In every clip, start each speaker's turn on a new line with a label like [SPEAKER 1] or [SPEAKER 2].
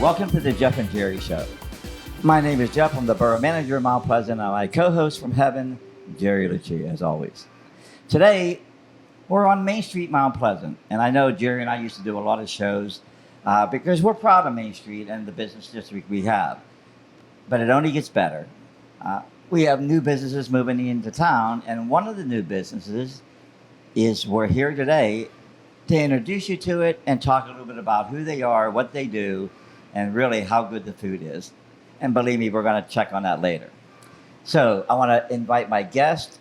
[SPEAKER 1] Welcome to the Jeff and Jerry Show. My name is Jeff. I'm the Borough Manager of Mount Pleasant, and my co-host from heaven, Jerry Lucci, as always. Today, we're on Main Street, Mount Pleasant, and I know Jerry and I used to do a lot of shows because we're proud of Main Street and the business district we have. But it only gets better. We have new businesses moving into town, and one of the new businesses is we're here today to introduce you to it and talk a little bit about who they are, what they do, and really how good the food is. And believe me, we're going to check on that later. So I want to invite my guest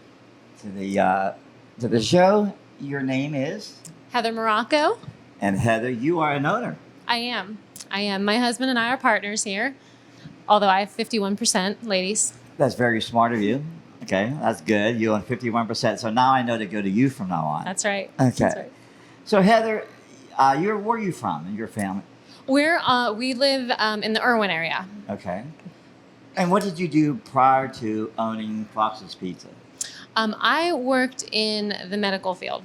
[SPEAKER 1] to the show. Your name is?
[SPEAKER 2] Heather Morocco.
[SPEAKER 1] And Heather, you are an owner.
[SPEAKER 2] I am. My husband and I are partners here, although I have 51%, ladies.
[SPEAKER 1] That's very smart of you. Okay, that's good. You own 51%. So now I know to go to you from now on.
[SPEAKER 2] That's right.
[SPEAKER 1] Okay.
[SPEAKER 2] That's right.
[SPEAKER 1] So Heather, where are you from and your family?
[SPEAKER 2] We live in the Irwin area.
[SPEAKER 1] Okay. And what did you do prior to owning Fox's Pizza?
[SPEAKER 2] I worked in the medical field,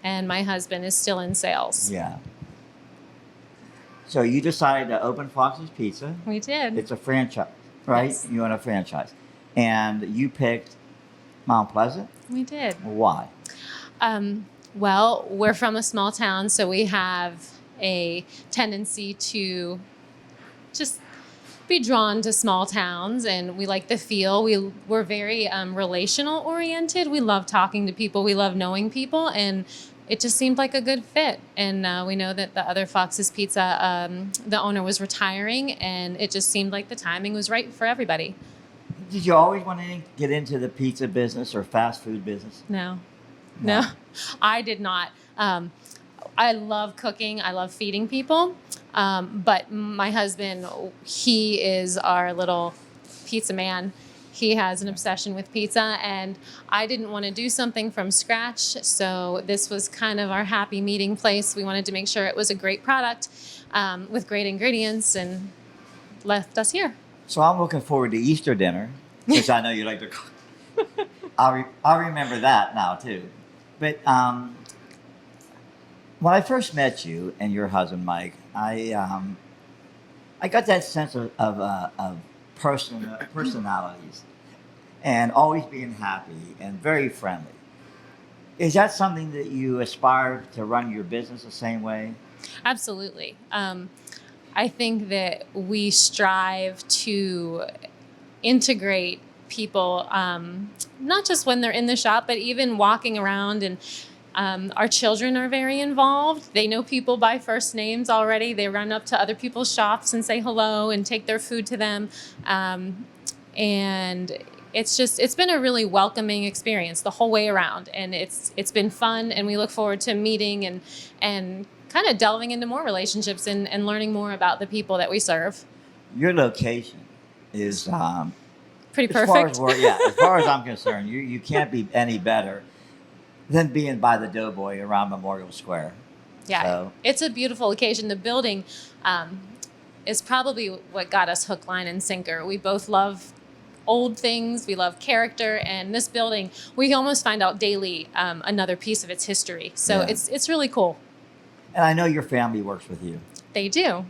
[SPEAKER 2] and my husband is still in sales.
[SPEAKER 1] Yeah. So you decided to open Fox's Pizza.
[SPEAKER 2] We did.
[SPEAKER 1] It's a franchise, right?
[SPEAKER 2] Yes.
[SPEAKER 1] You own a franchise. And you picked Mount Pleasant?
[SPEAKER 2] We did.
[SPEAKER 1] Why?
[SPEAKER 2] Well, we're from a small town, so we have a tendency to just be drawn to small towns, and we like the feel. We're very relational oriented. We love talking to people. We love knowing people, and it just seemed like a good fit. And we know that the other Fox's Pizza, the owner was retiring, and it just seemed like the timing was right for everybody.
[SPEAKER 1] Did you always want to get into the pizza business or fast food business?
[SPEAKER 2] No, I did not. I love cooking. I love feeding people. But my husband, he is our little pizza man. He has an obsession with pizza, and I didn't want to do something from scratch. So this was kind of our happy meeting place. We wanted to make sure it was a great product with great ingredients, and left us here.
[SPEAKER 1] So I'm looking forward to Easter dinner, which I know you like to cook. I'll remember that now too. But when I first met you and your husband, Mike, I got that sense of personalities and always being happy and very friendly. Is that something that you aspire to run your business the same way?
[SPEAKER 2] Absolutely. I think that we strive to integrate people, not just when they're in the shop, but even walking around. And our children are very involved. They know people by first names already. They run up to other people's shops and say hello and take their food to them. And it's been a really welcoming experience the whole way around. And it's been fun, and we look forward to meeting and kind of delving into more relationships and learning more about the people that we serve.
[SPEAKER 1] Your location is
[SPEAKER 2] pretty perfect.
[SPEAKER 1] As far as I'm concerned, you can't be any better than being by the Doughboy around Memorial Square.
[SPEAKER 2] Yeah,
[SPEAKER 1] so.
[SPEAKER 2] It's a beautiful location. The building is probably what got us hook, line, and sinker. We both love old things. We love character, and this building, we almost find out daily another piece of its history. So yeah. It's really cool.
[SPEAKER 1] And I know your family works with you.
[SPEAKER 2] They do.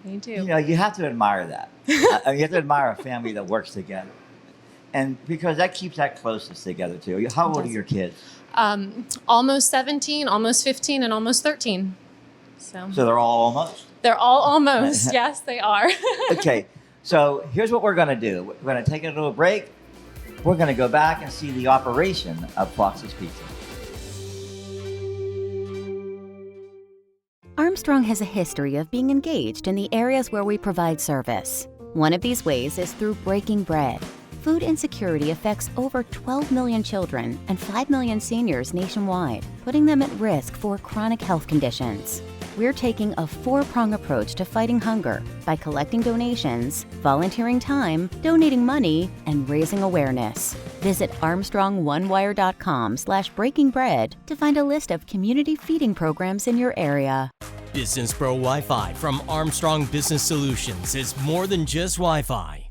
[SPEAKER 2] They do.
[SPEAKER 1] You know, you have to admire that. You have to admire a family that works together. And because that keeps that closeness together, too. How old are your kids?
[SPEAKER 2] Almost 17, almost 15, and almost 13. So
[SPEAKER 1] they're all almost?
[SPEAKER 2] They're all almost. Yes, they are.
[SPEAKER 1] Okay. So here's what we're going to do. We're going to take a little break. We're going to go back and see the operation of Fox's Pizza.
[SPEAKER 3] Armstrong has a history of being engaged in the areas where we provide service. One of these ways is through breaking bread. Food insecurity affects over 12 million children and 5 million seniors nationwide, putting them at risk for chronic health conditions. We're taking a four-prong approach to fighting hunger by collecting donations, volunteering time, donating money, and raising awareness. Visit ArmstrongOneWire.com/breakingbread to find a list of community feeding programs in your area.
[SPEAKER 4] Business Pro Wi-Fi from Armstrong Business Solutions is more than just Wi-Fi.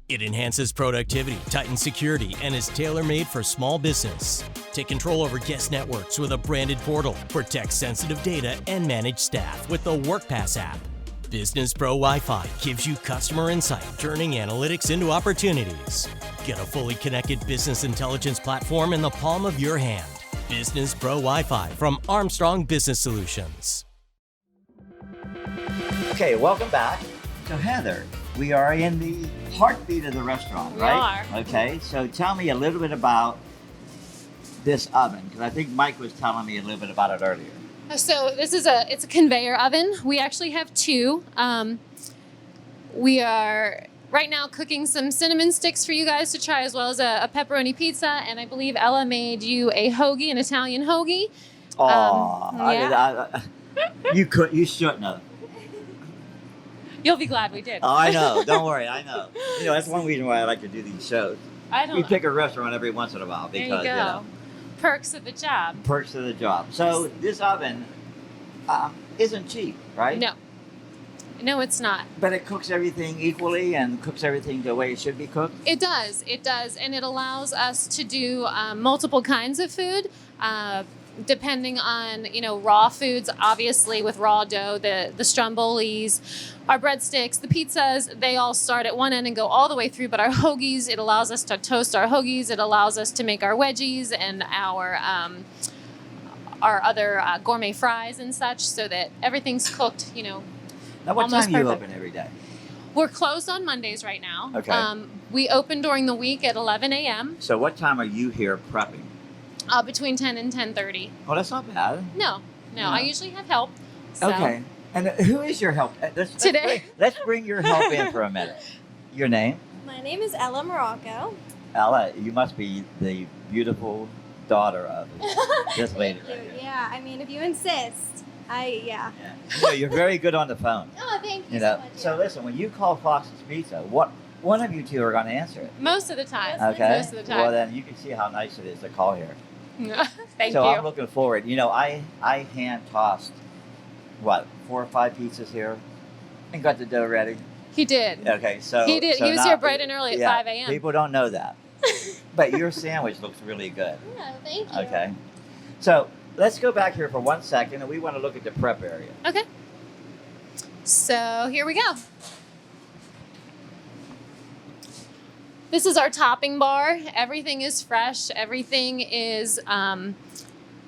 [SPEAKER 4] It enhances productivity, tightens security, and is tailor-made for small business. Take control over guest networks with a branded portal, protect sensitive data, and manage staff with the WorkPass app. Business Pro Wi-Fi gives you customer insight, turning analytics into opportunities. Get a fully connected business intelligence platform in the palm of your hand. Business Pro Wi-Fi from Armstrong Business Solutions.
[SPEAKER 1] Okay, welcome back. So Heather, we are in the heartbeat of the restaurant,
[SPEAKER 2] We
[SPEAKER 1] right?
[SPEAKER 2] are.
[SPEAKER 1] Okay, so tell me a little bit about this oven, because I think Mike was telling me a little bit about it earlier.
[SPEAKER 2] So it's a conveyor oven. We actually have two. We are right now cooking some cinnamon sticks for you guys to try, as well as a pepperoni pizza. And I believe Ella made you a hoagie, an Italian hoagie.
[SPEAKER 1] Oh, you shouldn't have.
[SPEAKER 2] You'll be glad we did.
[SPEAKER 1] Oh, I know. Don't worry, I know. You know, that's one reason why I like to do these shows.
[SPEAKER 2] I don't
[SPEAKER 1] We
[SPEAKER 2] know.
[SPEAKER 1] pick a restaurant every once in a while
[SPEAKER 2] There
[SPEAKER 1] because
[SPEAKER 2] you go. Perks of the job.
[SPEAKER 1] perks of the job. So this oven isn't cheap, right?
[SPEAKER 2] No, it's not.
[SPEAKER 1] But it cooks everything equally and cooks everything the way it should be cooked.
[SPEAKER 2] It does, and it allows us to do multiple kinds of food, depending on raw foods. Obviously, with raw dough, the strombolis, our breadsticks, the pizzas, they all start at one end and go all the way through. But our hoagies, it allows us to toast our hoagies. It allows us to make our wedgies and our other gourmet fries and such, so that everything's cooked.
[SPEAKER 1] Now, what
[SPEAKER 2] Almost
[SPEAKER 1] time do you
[SPEAKER 2] perfect.
[SPEAKER 1] open every day?
[SPEAKER 2] We're closed on Mondays right now.
[SPEAKER 1] Okay.
[SPEAKER 2] We open during the week at 11 a.m.
[SPEAKER 1] So what time are you here prepping?
[SPEAKER 2] Between 10 and 10:30.
[SPEAKER 1] Oh, that's not bad.
[SPEAKER 2] No,
[SPEAKER 1] Yeah.
[SPEAKER 2] I usually have help. So.
[SPEAKER 1] Okay. And who is your help?
[SPEAKER 2] Today?
[SPEAKER 1] Let's bring your help in for a minute. Your name?
[SPEAKER 5] My name is Ella Morocco.
[SPEAKER 1] Ella, you must be the beautiful daughter of this lady.
[SPEAKER 5] Thank you. Yeah, I mean, if you insist, yeah.
[SPEAKER 1] Yeah. You're very good on the phone.
[SPEAKER 5] Oh, thank you,
[SPEAKER 1] You
[SPEAKER 5] so
[SPEAKER 1] know.
[SPEAKER 5] much.
[SPEAKER 1] So listen, when you call Fox's Pizza, one of you two are going to answer it.
[SPEAKER 2] Most of the time.
[SPEAKER 1] Okay.
[SPEAKER 2] Most of the time.
[SPEAKER 1] Well, then you can see how nice it is to call here.
[SPEAKER 2] Thank
[SPEAKER 1] So
[SPEAKER 2] you.
[SPEAKER 1] I'm looking forward. I hand tossed 4 or 5 pizzas here and got the dough ready.
[SPEAKER 2] He did.
[SPEAKER 1] Okay, so
[SPEAKER 2] He did.
[SPEAKER 1] so
[SPEAKER 2] He was
[SPEAKER 1] now-
[SPEAKER 2] here bright and early at
[SPEAKER 1] yeah,
[SPEAKER 2] 5 a.m.
[SPEAKER 1] People don't know that, but your sandwich looks really good.
[SPEAKER 5] Yeah, thank you.
[SPEAKER 1] Okay, so let's go back here for 1 second, and we want to look at the prep area.
[SPEAKER 2] Okay. So here we go. This is our topping bar. Everything is fresh. Everything is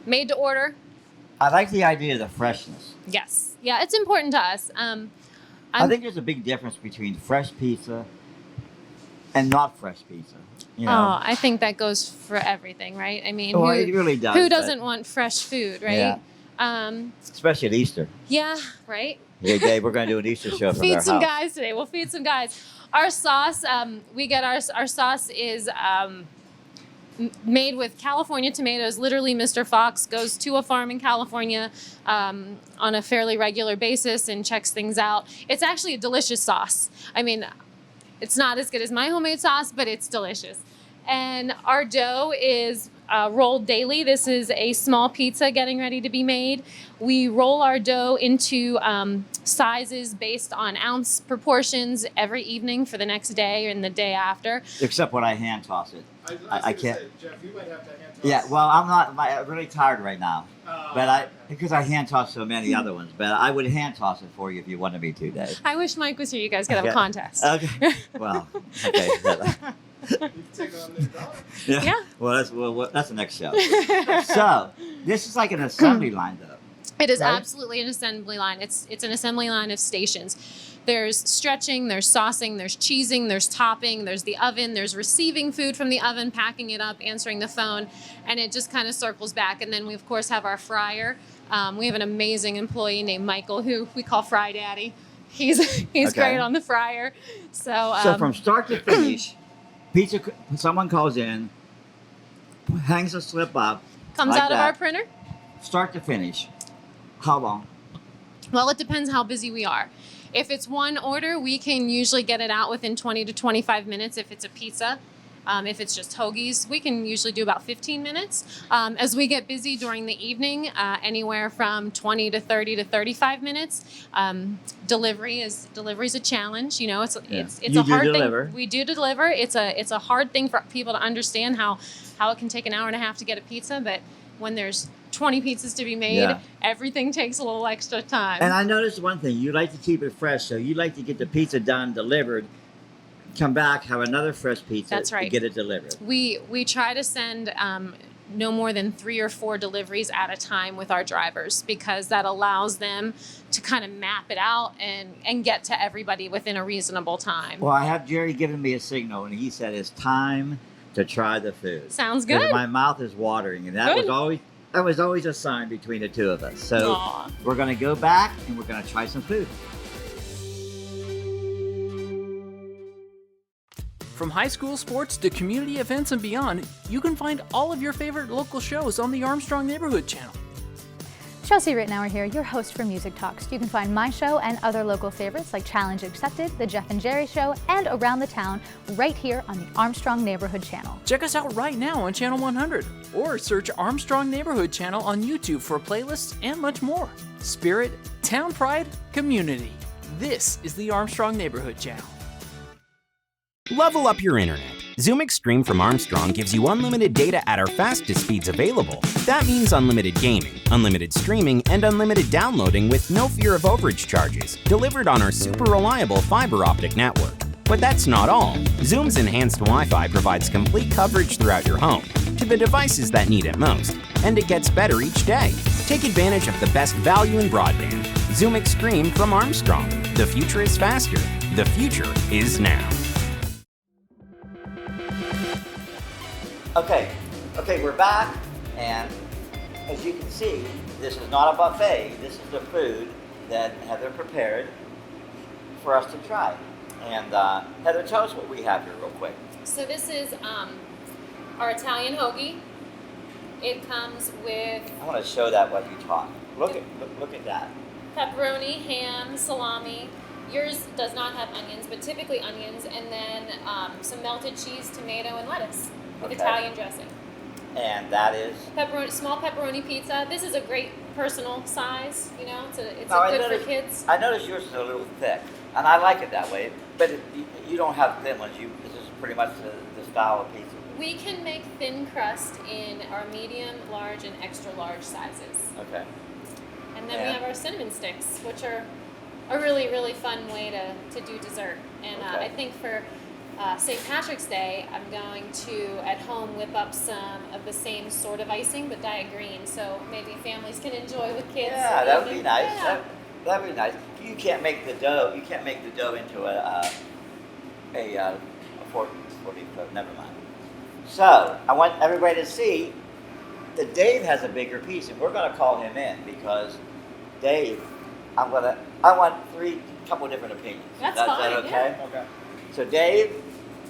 [SPEAKER 2] made to order.
[SPEAKER 1] I like the idea of the freshness.
[SPEAKER 2] Yes. Yeah, it's important to us.
[SPEAKER 1] I think there's a big difference between fresh pizza and not fresh pizza. You know,
[SPEAKER 2] Oh, I think that goes for everything, right? I mean,
[SPEAKER 1] well, it really does.
[SPEAKER 2] who
[SPEAKER 1] but-
[SPEAKER 2] doesn't want fresh food, right?
[SPEAKER 1] Especially at Easter.
[SPEAKER 2] Yeah, right?
[SPEAKER 1] Hey, Dave, we're going to do an Easter show from
[SPEAKER 2] Feed
[SPEAKER 1] their
[SPEAKER 2] some
[SPEAKER 1] house.
[SPEAKER 2] guys today. We'll feed some guys. Our sauce, we get our sauce is made with California tomatoes. Literally, Mr. Fox goes to a farm in California on a fairly regular basis and checks things out. It's actually a delicious sauce. I mean, it's not as good as my homemade sauce, but it's delicious. And our dough is rolled daily. This is a small pizza getting ready to be made. We roll our dough into sizes based on ounce proportions every evening for the next day and the day after.
[SPEAKER 1] Except when I hand toss it. I can't.
[SPEAKER 6] Say, Jeff, you might have to hand toss.
[SPEAKER 1] Yeah, well, I'm really tired right now. Because I hand toss so many other ones, but I would hand toss it for you if you wanted me to, Dave.
[SPEAKER 2] I wish Mike was here. You guys could have a
[SPEAKER 1] Okay.
[SPEAKER 2] contest.
[SPEAKER 1] Okay. Well, okay.
[SPEAKER 6] You can take on their daughter.
[SPEAKER 2] Yeah.
[SPEAKER 1] Well, that's the next show. So this is like an assembly line, though.
[SPEAKER 2] It is
[SPEAKER 1] Right?
[SPEAKER 2] absolutely an assembly line. It's an assembly line of stations. There's stretching, there's saucing, there's cheesing, there's topping, there's the oven, there's receiving food from the oven, packing it up, answering the phone, and it just kind of circles back. And then we, of course, have our fryer. We have an amazing employee named Michael, who we call Fry Daddy. He's
[SPEAKER 1] Okay.
[SPEAKER 2] great on the fryer. So,
[SPEAKER 1] So from start to finish, someone calls in, hangs a slip up,
[SPEAKER 2] comes
[SPEAKER 1] like
[SPEAKER 2] out of
[SPEAKER 1] that.
[SPEAKER 2] our printer.
[SPEAKER 1] Start to finish. How long?
[SPEAKER 2] Well, it depends how busy we are. If it's one order, we can usually get it out within 20 to 25 minutes if it's a pizza. If it's just hoagies, we can usually do about 15 minutes. As we get busy during the evening, anywhere from 20 to 30 to 35 minutes. Delivery's a challenge. You know, it's
[SPEAKER 1] You
[SPEAKER 2] a
[SPEAKER 1] do
[SPEAKER 2] hard
[SPEAKER 1] deliver.
[SPEAKER 2] thing. We do deliver. It's a hard thing for people to understand how it can take an hour and a half to get a pizza, but when there's 20 pizzas to be made,
[SPEAKER 1] Yeah.
[SPEAKER 2] everything takes a little extra time.
[SPEAKER 1] And I noticed one thing. You like to keep it fresh, so you like to get the pizza done, delivered, come back, have another fresh pizza
[SPEAKER 2] That's right.
[SPEAKER 1] to get it delivered.
[SPEAKER 2] We try to send no more than 3 or 4 deliveries at a time with our drivers, because that allows them to kind of map it out and get to everybody within a reasonable time.
[SPEAKER 1] Well, I have Jerry giving me a signal, and he said it's time to try the food.
[SPEAKER 2] Sounds
[SPEAKER 1] 'Cause
[SPEAKER 2] good.
[SPEAKER 1] my mouth is watering, and that
[SPEAKER 2] Good.
[SPEAKER 1] was always a sign between the two of us. So
[SPEAKER 2] Aw.
[SPEAKER 1] we're going to go back and we're going to try some food.
[SPEAKER 7] From high school sports to community events and beyond, you can find all of your favorite local shows on the Armstrong Neighborhood Channel.
[SPEAKER 8] Chelsea Rittenauer here, your host for Music Talks. You can find my show and other local favorites like Challenge Accepted, The Jeff and Jerry Show, and Around the Town right here on the Armstrong Neighborhood Channel.
[SPEAKER 7] Check us out right now on Channel 100, or search Armstrong Neighborhood Channel on YouTube for playlists and much more. Spirit, town pride, community. This is the Armstrong Neighborhood Channel.
[SPEAKER 9] Level up your internet. Zoom Extreme from Armstrong gives you unlimited data at our fastest speeds available. That means unlimited gaming, unlimited streaming, and unlimited downloading with no fear of overage charges, delivered on our super reliable fiber optic network. But that's not all. Zoom's enhanced Wi-Fi provides complete coverage throughout your home, to the devices that need it most, and it gets better each day. Take advantage of the best value in broadband. Zoom Extreme from Armstrong. The future is faster. The future is now.
[SPEAKER 1] Okay, we're back, and as you can see, this is not a buffet. This is the food that Heather prepared for us to try. And Heather, tell us what we have here real quick.
[SPEAKER 2] So this is our Italian hoagie. It comes with
[SPEAKER 1] I want to show that what you taught. Look at that.
[SPEAKER 2] pepperoni, ham, salami. Yours does not have onions, but typically onions, and then some melted cheese, tomato, and lettuce with
[SPEAKER 1] Okay.
[SPEAKER 2] Italian dressing.
[SPEAKER 1] And that is.
[SPEAKER 2] Pepperoni, small pepperoni pizza. This is a great personal size. You know, it's
[SPEAKER 1] No, I
[SPEAKER 2] good for
[SPEAKER 1] noticed-
[SPEAKER 2] kids.
[SPEAKER 1] I noticed yours is a little thick, and I like it that way. But you don't have thin ones. This is pretty much the style of pizza.
[SPEAKER 2] We can make thin crust in our medium, large, and extra large sizes.
[SPEAKER 1] Okay.
[SPEAKER 2] And then
[SPEAKER 1] Yeah.
[SPEAKER 2] we have our cinnamon sticks, which are a really, really fun way to do dessert. And
[SPEAKER 1] Okay.
[SPEAKER 2] I think for St. Patrick's Day, I'm going to, at home, whip up some of the same sort of icing, but dyed green, so maybe families can enjoy with kids.
[SPEAKER 1] Yeah, that would be
[SPEAKER 2] eating.
[SPEAKER 1] nice.
[SPEAKER 2] Yeah.
[SPEAKER 1] That would be nice. You can't make the dough. You can't make the dough into a 40 foot. Never mind. So I want everybody to see that Dave has a bigger piece, and we're going to call him in because Dave, I want couple different opinions.
[SPEAKER 2] That's
[SPEAKER 1] Is that
[SPEAKER 2] fine,
[SPEAKER 1] okay?
[SPEAKER 6] Okay.
[SPEAKER 1] So Dave,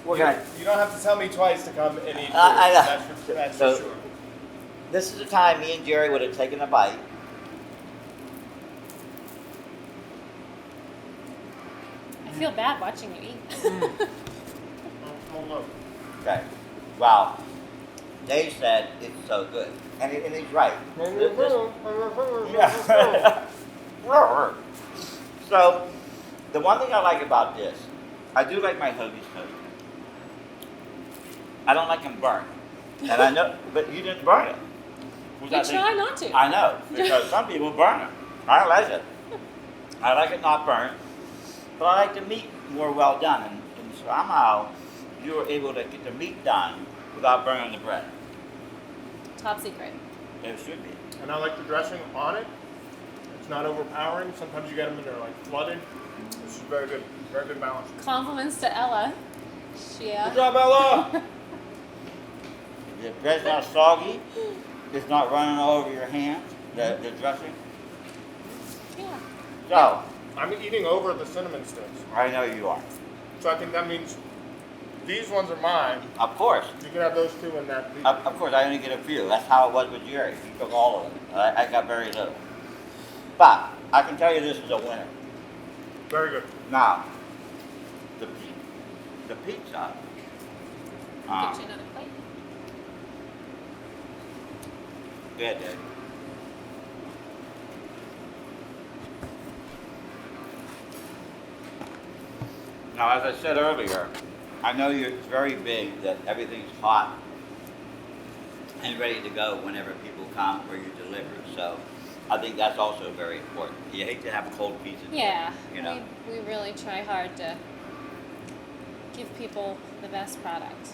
[SPEAKER 1] we're going to.
[SPEAKER 6] You don't have to tell me twice to come and eat food.
[SPEAKER 1] I know.
[SPEAKER 6] That's
[SPEAKER 1] So-
[SPEAKER 6] for sure.
[SPEAKER 1] This is the time me and Jerry would have taken a bite.
[SPEAKER 2] I feel bad watching you eat.
[SPEAKER 6] Hold on.
[SPEAKER 1] Okay. Wow. Dave said it's so good, and he's right. Yeah. So, the one thing I like about this, I do like my hoagies toasted. I don't like them burnt, and I know, but you didn't burn it. Which
[SPEAKER 2] We
[SPEAKER 1] I think-
[SPEAKER 2] try not to.
[SPEAKER 1] I know, because some people burn it. I like it. I like it not burnt, but I like the meat more well done, and somehow you were able to get the meat done without burning the bread.
[SPEAKER 2] Top secret.
[SPEAKER 1] It should be.
[SPEAKER 6] And I like the dressing on it. It's not overpowering. Sometimes you get them and they're like flooded. This is very good. Very good balance.
[SPEAKER 2] Compliments to Ella.
[SPEAKER 1] Good
[SPEAKER 2] Yeah.
[SPEAKER 1] job, Ella! The bread's not soggy. It's not running all over your hands, the dressing.
[SPEAKER 2] Yeah.
[SPEAKER 1] So,
[SPEAKER 6] I'm eating over the cinnamon sticks.
[SPEAKER 1] I know you are.
[SPEAKER 6] So I think that means these ones are mine.
[SPEAKER 1] Of course.
[SPEAKER 6] You can have those two and that.
[SPEAKER 1] Of course, I only get a few. That's how it was with Jerry. He took all of it. I got very little. But, I can tell you this is a winner.
[SPEAKER 6] Very good.
[SPEAKER 1] Now, the pizza.
[SPEAKER 2] Get you another plate.
[SPEAKER 1] Good, Dave. Now, as I said earlier, I know it's very big that everything's hot and ready to go whenever people come or you deliver. So I think that's also very important. You hate to have a cold pizza.
[SPEAKER 2] Yeah,
[SPEAKER 1] You know.
[SPEAKER 2] we really try hard to give people the best product.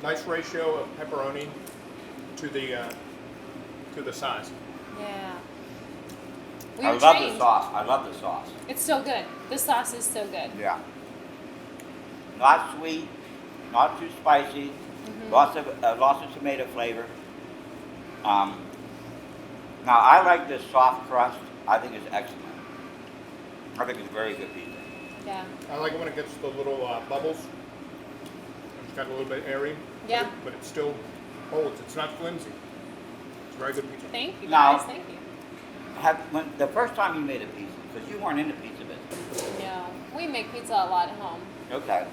[SPEAKER 6] Nice ratio of pepperoni to the size.
[SPEAKER 2] Yeah.
[SPEAKER 1] I love the sauce. I love the sauce.
[SPEAKER 2] It's so good. The sauce is so good.
[SPEAKER 1] Yeah. Not sweet, not too spicy. Lots of tomato flavor. Now I like this soft crust. I think it's excellent. I think it's very good pizza.
[SPEAKER 2] Yeah.
[SPEAKER 6] I like it when it gets the little bubbles. It's got a little bit airy.
[SPEAKER 2] Yeah.
[SPEAKER 6] But it still holds. It's not flimsy. It's very good pizza.
[SPEAKER 2] Thank you
[SPEAKER 1] Now-
[SPEAKER 2] guys. Thank you.
[SPEAKER 1] When the first time you made a pizza, because you weren't in the pizza business.
[SPEAKER 2] No, we make pizza a lot at home.
[SPEAKER 1] Okay.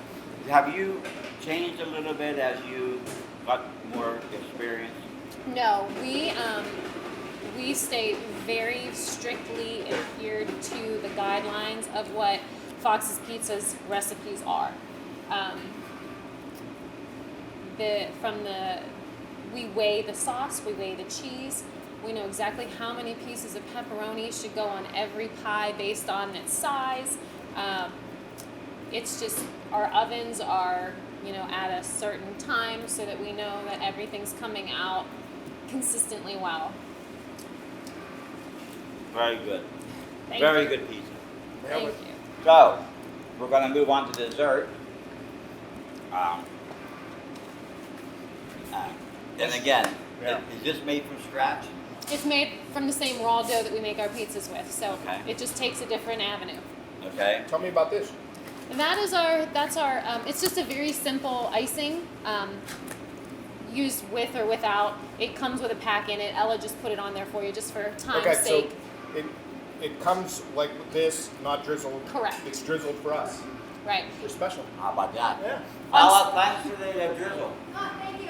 [SPEAKER 1] Have you changed a little bit as you got more experience?
[SPEAKER 2] No, we stay very strictly adhered to the guidelines of what Fox's Pizza's recipes are. We weigh the sauce, we weigh the cheese. We know exactly how many pieces of pepperoni should go on every pie based on its size. It's just our ovens are, at a certain time so that we know that everything's coming out consistently well.
[SPEAKER 1] Very good.
[SPEAKER 2] Thank
[SPEAKER 1] Very
[SPEAKER 2] you.
[SPEAKER 1] good pizza.
[SPEAKER 2] Thank you.
[SPEAKER 1] So, we're going to move on to dessert. And again,
[SPEAKER 6] Yeah.
[SPEAKER 1] is this made from scratch?
[SPEAKER 2] It's made from the same raw dough that we make our pizzas with, so
[SPEAKER 1] Okay.
[SPEAKER 2] it just takes a different avenue.
[SPEAKER 1] Okay.
[SPEAKER 6] Tell me about this.
[SPEAKER 2] And that's our, it's just a very simple icing, used with or without. It comes with a pack in it. Ella just put it on there for you just for time's sake.
[SPEAKER 6] So it comes like this, not drizzled.
[SPEAKER 2] Correct.
[SPEAKER 6] It's drizzled for us.
[SPEAKER 2] Right.
[SPEAKER 6] We're special.
[SPEAKER 1] How about that?
[SPEAKER 6] Yeah.
[SPEAKER 1] Ella, thanks for the drizzle.
[SPEAKER 5] Thank you.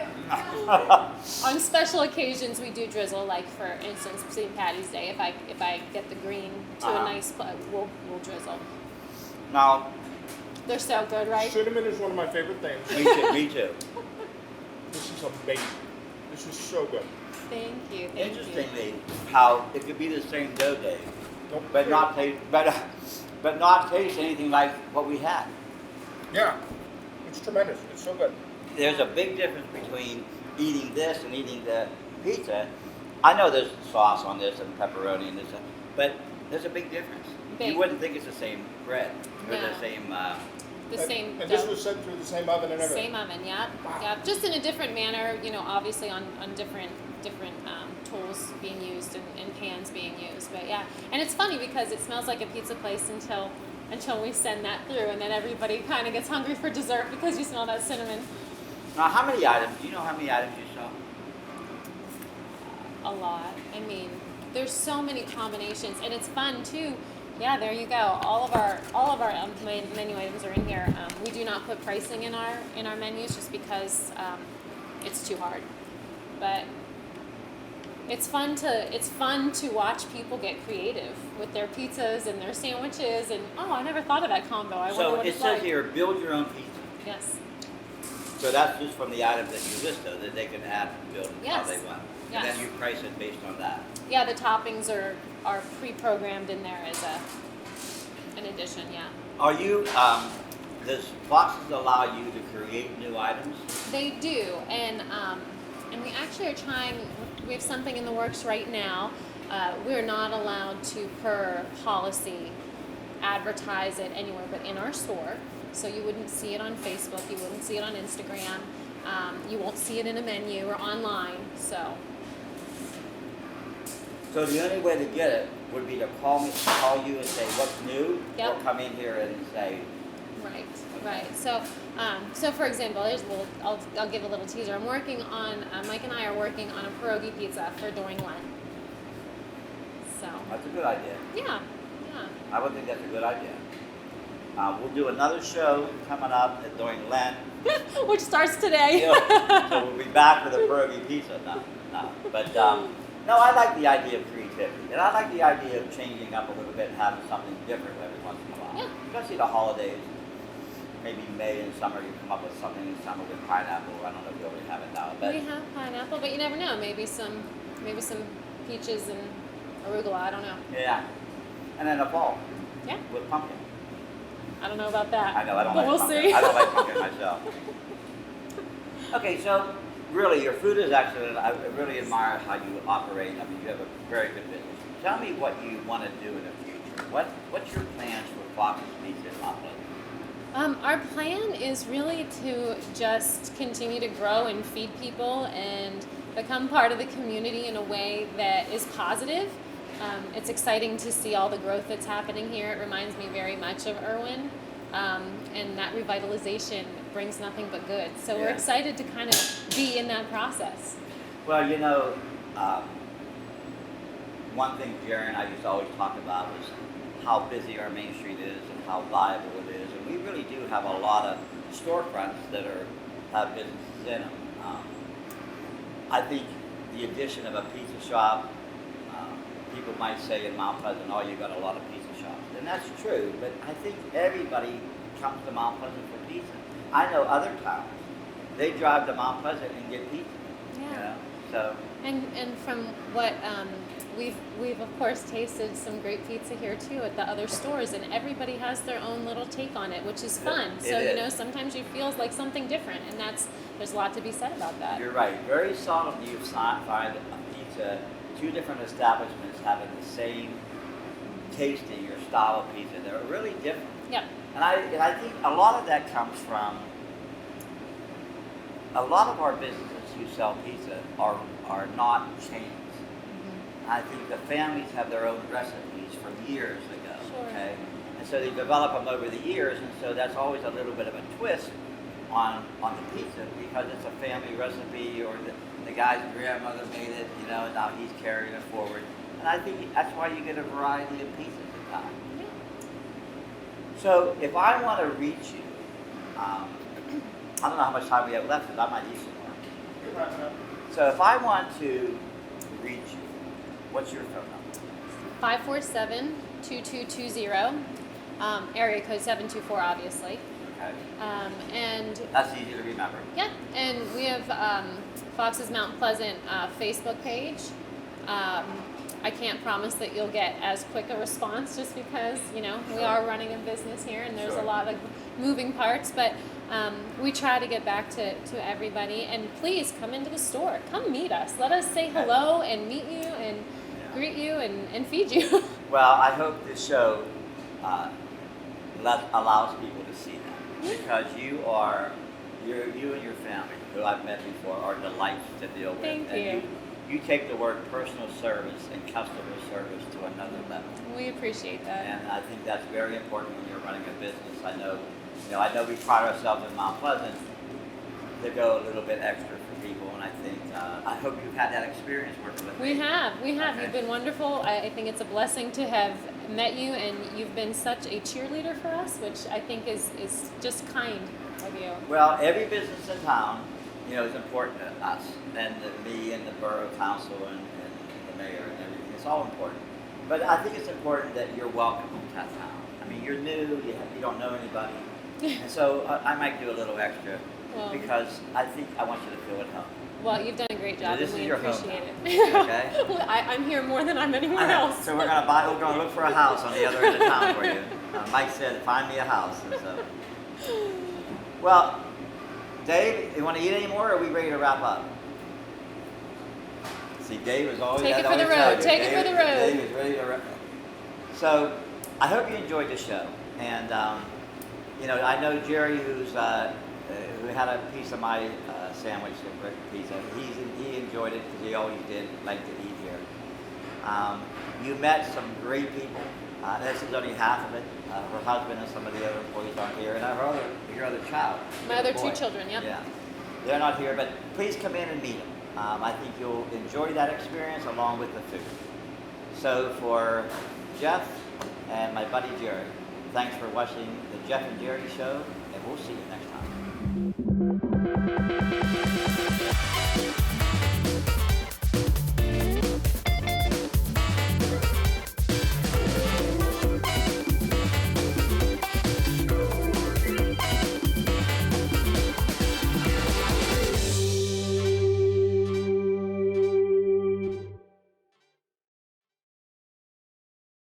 [SPEAKER 2] On special occasions, we do drizzle, like for instance, St. Patty's Day. If I get the green to a nice, we'll drizzle.
[SPEAKER 1] Now,
[SPEAKER 2] They're so good, right?
[SPEAKER 6] Cinnamon is one of my favorite things.
[SPEAKER 1] me too.
[SPEAKER 6] This is amazing. This is so good.
[SPEAKER 2] Thank you. Thank you.
[SPEAKER 1] Interestingly, how it could be the same dough, Dave,
[SPEAKER 6] Nope.
[SPEAKER 1] but not taste anything like what we had.
[SPEAKER 6] Yeah. It's tremendous. It's so good.
[SPEAKER 1] There's a big difference between eating this and eating the pizza. I know there's sauce on this and pepperoni and this, but there's a big difference.
[SPEAKER 2] Big.
[SPEAKER 1] You wouldn't think it's the same bread or
[SPEAKER 2] No.
[SPEAKER 1] the same.
[SPEAKER 2] The same
[SPEAKER 6] And
[SPEAKER 2] dough.
[SPEAKER 6] this was sent through the same oven and everything.
[SPEAKER 2] Same oven, yeah. Yeah. Just in a different manner, obviously on different tools being used and pans being used. But yeah. And it's funny because it smells like a pizza place until we send that through, and then everybody kind of gets hungry for dessert because you smell that cinnamon.
[SPEAKER 1] Now, how many items? Do you know how many items you sell?
[SPEAKER 2] A lot. I mean, there's so many combinations, and it's fun too. Yeah, there you go. All of our menu items are in here. We do not put pricing in our menus just because it's too hard. But it's fun to watch people get creative with their pizzas and their sandwiches. And I never thought of that combo. I wonder
[SPEAKER 1] So
[SPEAKER 2] what
[SPEAKER 1] it
[SPEAKER 2] it's
[SPEAKER 1] says
[SPEAKER 2] like.
[SPEAKER 1] here, build your own pizza.
[SPEAKER 2] Yes.
[SPEAKER 1] So that's just from the items that you list, though, that they can add and build how
[SPEAKER 2] Yes.
[SPEAKER 1] they want.
[SPEAKER 2] Yes.
[SPEAKER 1] And then you price it based on that.
[SPEAKER 2] Yeah, the toppings are pre-programmed in there as an addition. Yeah.
[SPEAKER 1] Are you? Does Foxes allow you to create new items?
[SPEAKER 2] They do, and we actually are trying. We have something in the works right now. We're not allowed to, per policy, advertise it anywhere but in our store. So you wouldn't see it on Facebook. You wouldn't see it on Instagram. You won't see it in a menu or online. So
[SPEAKER 1] the only way to get it would be to call you and say what's new,
[SPEAKER 2] Yep.
[SPEAKER 1] or come in here and say.
[SPEAKER 2] Right. So for example, I'll give a little teaser. I'm working on Mike and I are working on a pierogi pizza for during Lent. So
[SPEAKER 1] That's a good idea.
[SPEAKER 2] yeah.
[SPEAKER 1] I would think that's a good idea. We'll do another show coming up during Lent.
[SPEAKER 2] Which starts today.
[SPEAKER 1] So we'll be back with a pierogi pizza. No. But no, I like the idea of creativity, and I like the idea of changing up a little bit and having something different every once in a while.
[SPEAKER 2] Yeah.
[SPEAKER 1] Especially the holidays. maybe May and summer you come up with something in summer with pineapple. I don't know if you already have it now, but
[SPEAKER 2] We have pineapple, but you never know. Maybe some peaches and arugula. I don't know.
[SPEAKER 1] yeah. And then the fall
[SPEAKER 2] Yeah,
[SPEAKER 1] with pumpkin.
[SPEAKER 2] I don't know about that.
[SPEAKER 1] I know I don't
[SPEAKER 2] but
[SPEAKER 1] like
[SPEAKER 2] we'll
[SPEAKER 1] pumpkin.
[SPEAKER 2] see.
[SPEAKER 1] I don't like pumpkin myself. Okay, so really your food is excellent. I really admire how you operate. I mean, you have a very good business. Tell me what you want to do in the future. What's your plans for Fox's Pizza in Mount Pleasant?
[SPEAKER 2] Our plan is really to just continue to grow and feed people and become part of the community in a way that is positive. It's exciting to see all the growth that's happening here. It reminds me very much of Irwin, and that revitalization brings nothing but good. So we're
[SPEAKER 1] Yeah.
[SPEAKER 2] excited to kind of be in that process.
[SPEAKER 1] Well, you know, one thing Jerry and I used to always talk about was how busy our Main Street is and how viable it is. And we really do have a lot of storefronts that have businesses in them. I think the addition of a pizza shop, people might say in Mount Pleasant, oh, you got a lot of pizza shops. And that's true, but I think everybody comes to Mount Pleasant for pizza. I know other towns, they drive to Mount Pleasant and get pizza.
[SPEAKER 2] Yeah.
[SPEAKER 1] You know? So,
[SPEAKER 2] And from what we've of course tasted some great pizza here too at the other stores, and everybody has their own little take on it, which is fun.
[SPEAKER 1] It
[SPEAKER 2] So you
[SPEAKER 1] is.
[SPEAKER 2] know, sometimes you feel like something different, and there's a lot to be said about that.
[SPEAKER 1] you're right. Very seldom do you find a pizza, two different establishments having the same tasting or style of pizza. They're really different.
[SPEAKER 2] Yep.
[SPEAKER 1] And I think a lot of that comes from a lot of our businesses who sell pizza are not chains. I think the families have their own recipes from years ago.
[SPEAKER 2] Sure.
[SPEAKER 1] Okay, and so they develop them over the years, and so that's always a little bit of a twist on the pizza because it's a family recipe or the guy's grandmother made it, you know, and now he's carrying it forward. And I think that's why you get a variety of pizzas at times.
[SPEAKER 2] Yeah.
[SPEAKER 1] So if I want to reach you, I don't know how much time we have left because I might eat some more.
[SPEAKER 6] You're wrapping up.
[SPEAKER 1] So if I want to reach you, what's your phone number?
[SPEAKER 2] 547-2220, area code 724, obviously.
[SPEAKER 1] Okay.
[SPEAKER 2] And
[SPEAKER 1] That's easy to remember.
[SPEAKER 2] yeah, and we have Fox's Mount Pleasant Facebook page. I can't promise that you'll get as quick a response just because, you know, we are running a business here and there's
[SPEAKER 1] Sure.
[SPEAKER 2] a lot of moving parts, but we try to get back to everybody. And please come into the store. Come meet us. Let us say hello and meet you and greet you and feed you.
[SPEAKER 1] Well, I hope this show allows people to see that because you and your family, who I've met before, are delights to deal with.
[SPEAKER 2] Thank
[SPEAKER 1] and
[SPEAKER 2] you.
[SPEAKER 1] You take the word personal service and customer service to another level.
[SPEAKER 2] We appreciate that.
[SPEAKER 1] And I think that's very important when you're running a business. I know we pride ourselves in Mount Pleasant to go a little bit extra for people, and I think I hope you've had that experience working with me.
[SPEAKER 2] We have.
[SPEAKER 1] Okay.
[SPEAKER 2] You've been wonderful. I think it's a blessing to have met you, and you've been such a cheerleader for us, which I think is just kind of you.
[SPEAKER 1] Well, every business in town, you know, is important to us, and me and the borough council and the mayor and everything. It's all important. But I think it's important that you're welcome in town. I mean, you're new, you don't know anybody, and so I might do a little extra because I think I want you to feel at home.
[SPEAKER 2] Well, you've done a great job,
[SPEAKER 1] This
[SPEAKER 2] and
[SPEAKER 1] is
[SPEAKER 2] we
[SPEAKER 1] your home
[SPEAKER 2] appreciate
[SPEAKER 1] now,
[SPEAKER 2] it.
[SPEAKER 1] okay?
[SPEAKER 2] I'm here more than I'm anywhere
[SPEAKER 1] I know.
[SPEAKER 2] else.
[SPEAKER 1] So we're gonna look for a house on the other end of town for you. Mike said, "Find me a house." And so, well, Dave, you want to eat any more, or are we ready to wrap up? See, Dave is always
[SPEAKER 2] Take it
[SPEAKER 1] I'd
[SPEAKER 2] for the
[SPEAKER 1] always tell
[SPEAKER 2] road.
[SPEAKER 1] you,
[SPEAKER 2] Take it for the road.
[SPEAKER 1] Dave is ready to wrap up. So, I hope you enjoyed the show, and you know, I know Jerry, who had a piece of my sandwich, the pizza. He enjoyed it because he always did like to eat here. You met some great people. This is only half of it. Her husband and some of the other employees aren't here, and your other child.
[SPEAKER 2] My other
[SPEAKER 1] boy.
[SPEAKER 2] 2 children, yep.
[SPEAKER 1] Yeah, they're not here, but please come in and meet them. I think you'll enjoy that experience along with the food. So for Jeff and my buddy Jerry, thanks for watching the Jeff and Jerry Show, and we'll see you next time.